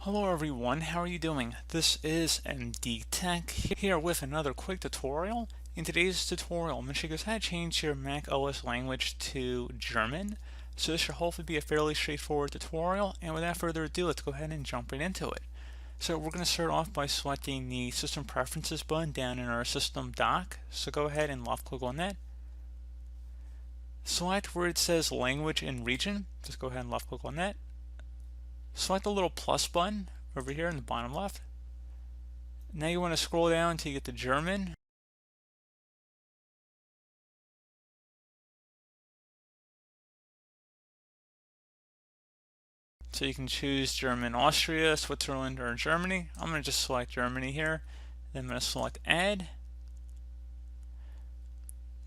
Hello everyone, how are you doing? This is MD Tech here with another quick tutorial. In today's tutorial, I'm going to show you guys how to change your macOS language to German. So this should hopefully be a fairly straightforward tutorial, and without further ado, let's go ahead and jump right into it. So we're going to start off by selecting the System Preferences button down in our System dock. So go ahead and left click on that. Select where it says Language and Region. Just go ahead and left click on that. Select the little plus button over here in the bottom left. Now you want to scroll down until you get to German. So you can choose German, Austria, Switzerland, or Germany. I'm going to just select Germany here. Then I'm going to select Add.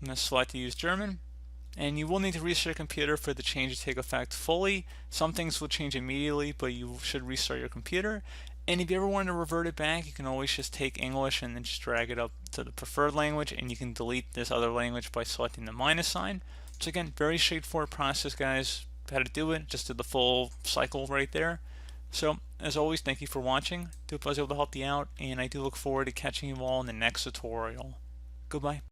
I'm going to select to use German. And you will need to restart your computer for the change to take effect fully. Some things will change immediately, but you should restart your computer. And if you ever want to revert it back, you can always just take English and then just drag it up to the preferred language, and you can delete this other language by selecting the minus sign. So again, very straightforward process, guys. How to do it, just do the full cycle right there. So as always, thank you for watching. I hope I was able to help you out, and I do look forward to catching you all in the next tutorial. Goodbye.